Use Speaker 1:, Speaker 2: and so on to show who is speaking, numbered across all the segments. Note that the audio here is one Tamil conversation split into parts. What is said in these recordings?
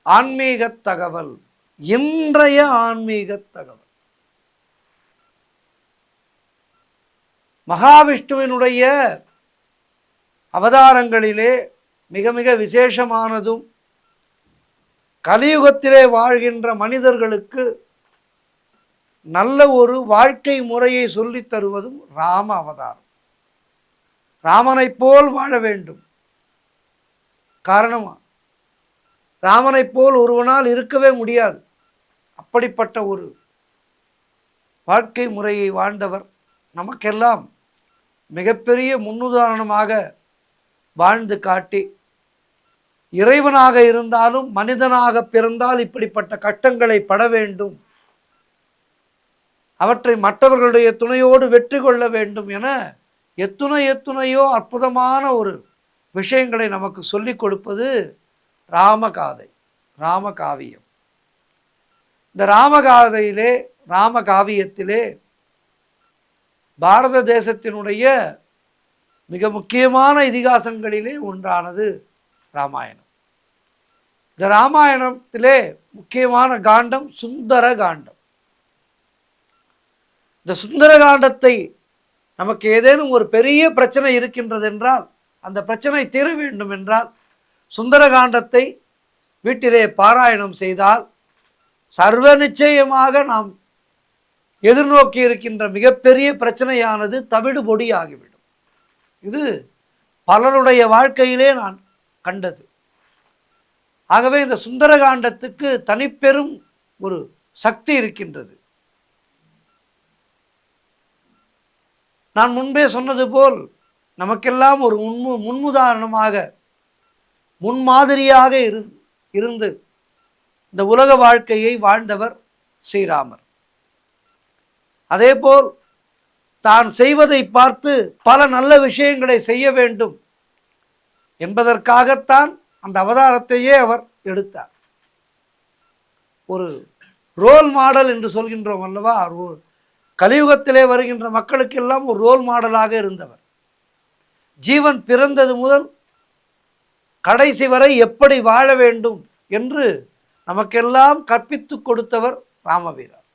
Speaker 1: ஆன்மீக தகவல். இன்றைய ஆன்மீக தகவல் மகாவிஷ்ணுவினுடைய அவதாரங்களிலே மிக மிக விசேஷமானதும் கலியுகத்திலே வாழ்கின்ற மனிதர்களுக்கு நல்ல ஒரு வாழ்க்கை முறையை சொல்லித் தருவதும் ராம அவதாரம். ராமனைப் போல் வாழ வேண்டும். காரணமா, ராமனைப் போல் ஒருவனால் இருக்கவே முடியாது. அப்படிப்பட்ட ஒரு வாழ்க்கை முறையை வாழ்ந்தவர். நமக்கெல்லாம் மிகப்பெரிய முன்னுதாரணமாக வாழ்ந்து காட்டி, இறைவனாக இருந்தாலும் மனிதனாக பிறந்தால் இப்படிப்பட்ட கஷ்டங்களை பட வேண்டும், அவற்றை மற்றவர்களுடைய துணையோடு வெற்றி கொள்ள வேண்டும் என எத்துணையோ அற்புதமான ஒரு விஷயங்களை நமக்கு சொல்லிக் கொடுப்பது ராமகாதை, ராமகாவியம். இந்த ராமகாதையிலே, ராமகாவியத்திலே பாரத தேசத்தினுடைய மிக முக்கியமான இதிகாசங்களிலே ஒன்றானது ராமாயணம். இந்த ராமாயணத்திலே முக்கியமான காண்டம் சுந்தர காண்டம். இந்த சுந்தர காண்டத்தை நமக்கு ஏதேனும் ஒரு பெரிய பிரச்சனை இருக்கின்றது என்றால், அந்த பிரச்சனை தீர வேண்டும் என்றால் சுந்தர காண்டத்தை வீட்டிலே பாராயணம் செய்தால் சர்வ நிச்சயமாக நாம் எதிர்நோக்கி இருக்கின்ற மிகப்பெரிய பிரச்சனையானது தவிடு பொடி ஆகிவிடும். இது பலருடைய வாழ்க்கையிலே நான் கண்டது. ஆகவே இந்த சுந்தர காண்டத்துக்கு தனிப்பெரும் ஒரு சக்தி இருக்கின்றது. நான் முன்பே சொன்னது போல் நமக்கெல்லாம் ஒரு முன்முதாரணமாக, முன்மாதிரியாக இருந்து இந்த உலக வாழ்க்கையை வாழ்ந்தவர் ஸ்ரீராமர். அதேபோல் தான் செய்வதை பார்த்து பல நல்ல விஷயங்களை செய்ய வேண்டும் என்பதற்காகத்தான் அந்த அவதாரத்தையே அவர் எடுத்தார். ஒரு ரோல் மாடல் என்று சொல்கின்றோம் அல்லவா, கலியுகத்திலே வருகின்ற மக்களுக்கெல்லாம் ஒரு ரோல் மாடலாக இருந்தவர். ஜீவன் பிறந்தது முதல் கடைசி வரை எப்படி வாழ வேண்டும் என்று நமக்கெல்லாம் கற்பித்து கொடுத்தவர் ராமவீரர்.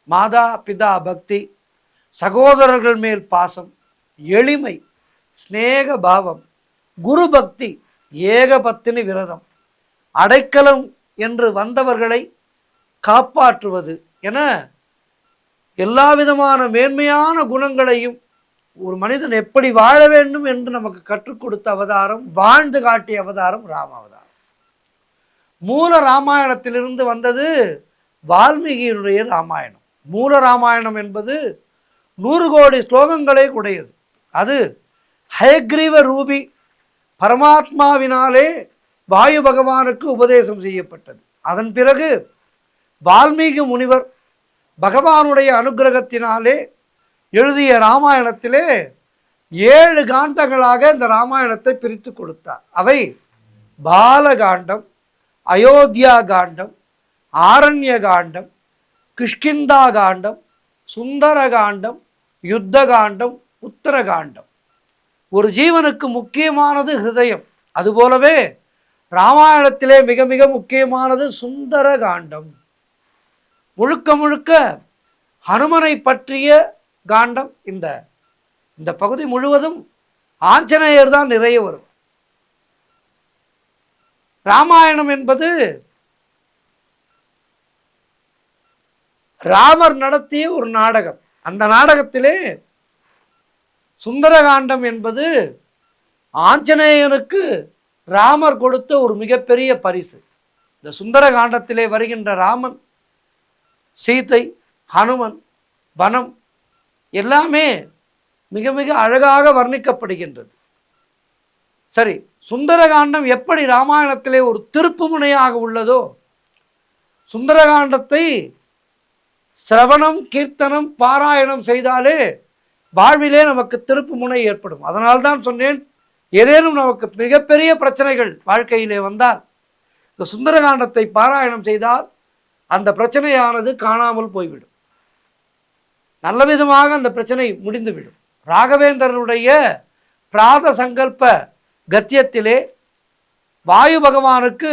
Speaker 1: மாதா பிதா பக்தி, சகோதரர்கள் மேல் பாசம், எளிமை, ஸ்நேக பாவம், குரு பக்தி, ஏகபத்தினி விரதம், அடைக்கலம் என்று வந்தவர்களை காப்பாற்றுவது என எல்லா விதமான மேன்மையான குணங்களையும் ஒரு மனிதன் எப்படி வாழ வேண்டும் என்று நமக்கு கற்றுக் கொடுத்த அவதாரம், வாழ்ந்து காட்டிய அவதாரம் ராம அவதாரம். மூல ராமாயணத்திலிருந்து வந்தது வால்மீகியினுடைய ராமாயணம். மூல ராமாயணம் என்பது 100 கோடி ஸ்லோகங்களை உடையது. அது ஹயக்ரீவ ரூபி பரமாத்மாவினாலே வாயு பகவானுக்கு உபதேசம் செய்யப்பட்டது. அதன் பிறகு வால்மீகி முனிவர் பகவானுடைய அனுகிரகத்தினாலே எழுதிய ராமாயணத்திலே 7 காண்டங்களாக இந்த ராமாயணத்தை பிரித்து கொடுத்தார். அவை பாலகாண்டம், அயோத்தியா காண்டம், ஆரண்ய காண்டம், கிஷ்கிந்தா காண்டம், சுந்தர காண்டம், யுத்த காண்டம், உத்தர காண்டம். ஒரு ஜீவனுக்கு முக்கியமானது ஹிருதயம். அதுபோலவே ராமாயணத்திலே மிக மிக முக்கியமானது சுந்தர காண்டம். முழுக்க முழுக்க ஹனுமனை பற்றிய காண்டம். இந்த பகுதி முழுவதும் ஆஞ்சநேயர் தான் நிறைய வரும். ராமாயணம் என்பது ராமர் நடத்திய ஒரு நாடகம். அந்த நாடகத்திலே சுந்தரகாண்டம் என்பது ஆஞ்சநேயனுக்கு ராமர் கொடுத்த ஒரு மிகப்பெரிய பரிசு. இந்த சுந்தரகாண்டத்திலே வருகின்ற ராமன், சீதை, ஹனுமன், வனம் எல்லாமே மிக மிக அழகாக வர்ணிக்கப்படுகின்றது. சரி, சுந்தரகாண்டம் எப்படி ராமாயணத்திலே ஒரு திருப்பு முனையாக உள்ளதோ, சுந்தரகாண்டத்தை சிரவணம், கீர்த்தனம், பாராயணம் செய்தாலே வாழ்விலே நமக்கு திருப்பு முனை ஏற்படும். அதனால்தான் சொன்னேன், ஏதேனும் நமக்கு மிகப்பெரிய பிரச்சனைகள் வாழ்க்கையிலே வந்தால் இந்த சுந்தரகாண்டத்தை பாராயணம் செய்தால் அந்த பிரச்சனையானது காணாமல் போய்விடும். நல்ல விதமாக அந்த பிரச்சனை முடிந்துவிடும். ராகவேந்தரனுடைய பிராத சங்கல்ப கத்தியத்திலே வாயு பகவானுக்கு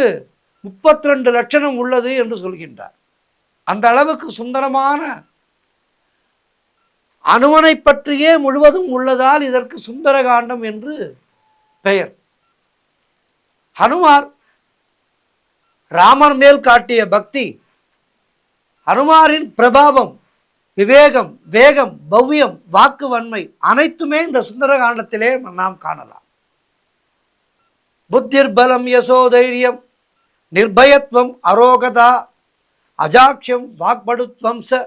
Speaker 1: 32 லட்சணம் உள்ளது என்று சொல்கின்றார். அந்த அளவுக்கு சுந்தரமான அனுமனை பற்றியே முழுவதும் உள்ளதால் இதற்கு சுந்தரகாண்டம் என்று பெயர். ஹனுமார் ராமர் மேல் காட்டிய பக்தி, ஹனுமாரின் பிரபாவம், விவேகம், வேகம், பவ்யம், வாக்கு வன்மை அனைத்துமே இந்த சுந்தரகாண்டத்திலே நாம் காணலாம். புத்திர் பலம் யசோதைரியம் நிர்பயத்வம் அரோகதா அஜாக்ஷம் வாக்படுத்வம் ச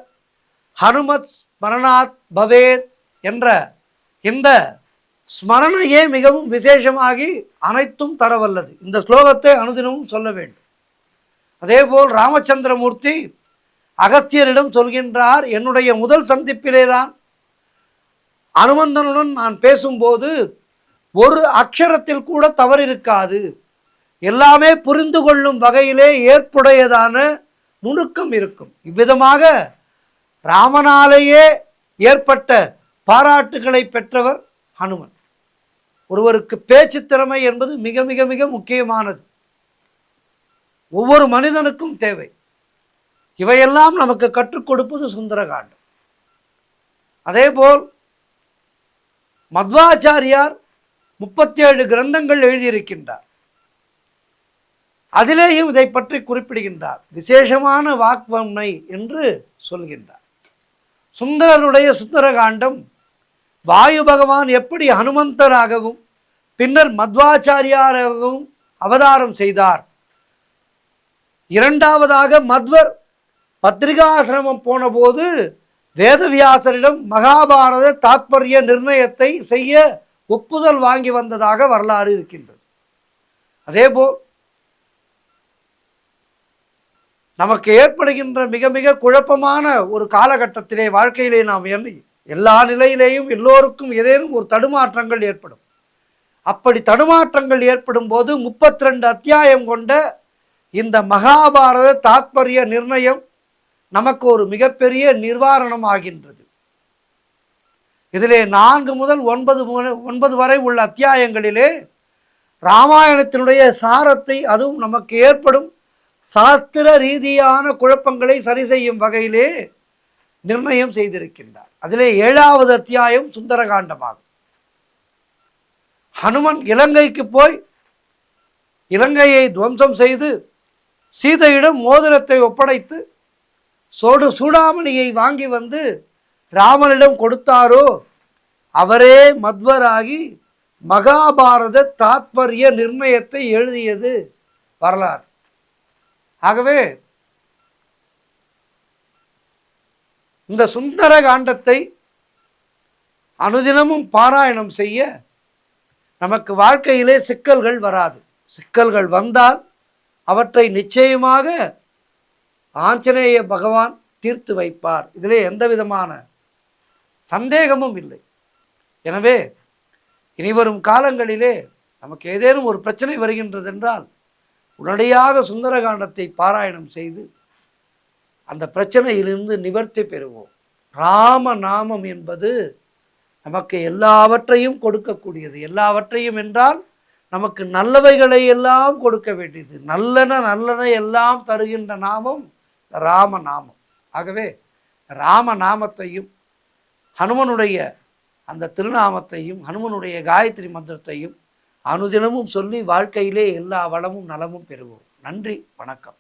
Speaker 1: ஹனுமத் ஸ்மரணாத் பவேத் என்ற இந்த ஸ்மரணையே மிகவும் விசேஷமாகி அனைத்தும் தரவல்லது. இந்த ஸ்லோகத்தை அனுதினமும் சொல்ல வேண்டும். அதேபோல் ராமச்சந்திரமூர்த்தி அகத்தியரிடம் சொல்கின்றார், என்னுடைய முதல் சந்திப்பிலேதான் அனுமந்தனுடன் நான் பேசும்போது ஒரு அக்ஷரத்தில் கூட தவறு இருக்காது, எல்லாமே புரிந்து கொள்ளும் வகையிலே ஏற்புடையதான நுணுக்கம் இருக்கும். இவ்விதமாக ராமனாலேயே ஏற்பட்ட பாராட்டுகளை பெற்றவர் ஹனுமன். ஒருவருக்கு பேச்சு திறமை என்பது மிக மிக மிக முக்கியமானது, ஒவ்வொரு மனிதனுக்கும் தேவை. இவையெல்லாம் நமக்கு கற்றுக் கொடுப்பது சுந்தரகாண்டம். அதேபோல் மத்வாச்சாரியார் 37 கிரந்தங்கள் எழுதியிருக்கின்றார். அதிலேயும் இதை பற்றி குறிப்பிடுகின்றார். விசேஷமான வாக்வன்மை என்று சொல்கின்றார். சுந்தரருடைய சுந்தரகாண்டம் வாயு பகவான் எப்படி ஹனுமந்தராகவும் பின்னர் மத்வாச்சாரியாராகவும் அவதாரம் செய்தார், இரண்டாவதாக மத்வர் பத்ரிகாசிரமம் போன போது வேதவியாசரிடம் மகாபாரத தாத்பரிய நிர்ணயத்தை செய்ய ஒப்புதல் வாங்கி வந்ததாக வரலாறு இருக்கின்றது. அதேபோல் நமக்கு ஏற்படுகின்ற மிக மிக குழப்பமான ஒரு காலகட்டத்திலே வாழ்க்கையிலே நாம் எல்லா நிலையிலேயும் எல்லோருக்கும் ஏதேனும் ஒரு தடுமாற்றங்கள் ஏற்படும். அப்படி தடுமாற்றங்கள் ஏற்படும் போது 32 அத்தியாயம் கொண்ட இந்த மகாபாரத தாத்பரிய நிர்ணயம் நமக்கு ஒரு மிகப்பெரிய நிவாரணம் ஆகின்றது. இதிலே 4 முதல் 9 வரை உள்ள அத்தியாயங்களிலே இராமாயணத்தினுடைய சாரத்தை, அதுவும் நமக்கு ஏற்படும் சாஸ்திர ரீதியான குழப்பங்களை சரி செய்யும் வகையிலே நிர்ணயம் செய்திருக்கின்றார். அதிலே 7வது அத்தியாயம் சுந்தரகாண்டமாகும். ஹனுமன் இலங்கைக்கு போய் இலங்கையை துவம்சம் செய்து சீதையிடம் மோதிரத்தை ஒப்படைத்து சூடாமணியை வாங்கி வந்து ராமனிடம் கொடுத்தாரோ அவரே மத்வராகி மகாபாரத தாத்பரிய நிர்ணயத்தை எழுதியது வரலாறு. ஆகவே இந்த சுந்தர காண்டத்தை அனுதினமும் பாராயணம் செய்ய நமக்கு வாழ்க்கையிலே சிக்கல்கள் வராது. சிக்கல்கள் வந்தால் அவற்றை நிச்சயமாக ஆஞ்சநேய பகவான் தீர்த்து வைப்பார். இதிலே எந்த விதமான சந்தேகமும் இல்லை. எனவே இனிவரும் காலங்களிலே நமக்கு ஏதேனும் ஒரு பிரச்சனை வருகின்றது என்றால் உடனடியாக சுந்தரகாண்டத்தை பாராயணம் செய்து அந்த பிரச்சனையிலிருந்து நிவர்த்தி பெறுவோம். ராம நாமம் என்பது நமக்கு எல்லாவற்றையும் கொடுக்கக்கூடியது. எல்லாவற்றையும் என்றால் நமக்கு நல்லவைகளை எல்லாம் கொடுக்க வேண்டியது. நல்லன எல்லாம் தருகின்ற நாமம் ராம நாமம். ஆகவே ராம நாமத்தையும் ஹனுமனுடைய அந்த திருநாமத்தையும் ஹனுமனுடைய காயத்ரி மந்திரத்தையும் அனுதினமும் சொல்லி வாழ்க்கையிலே எல்லா வளமும் நலமும் பெறுவோம். நன்றி, வணக்கம்.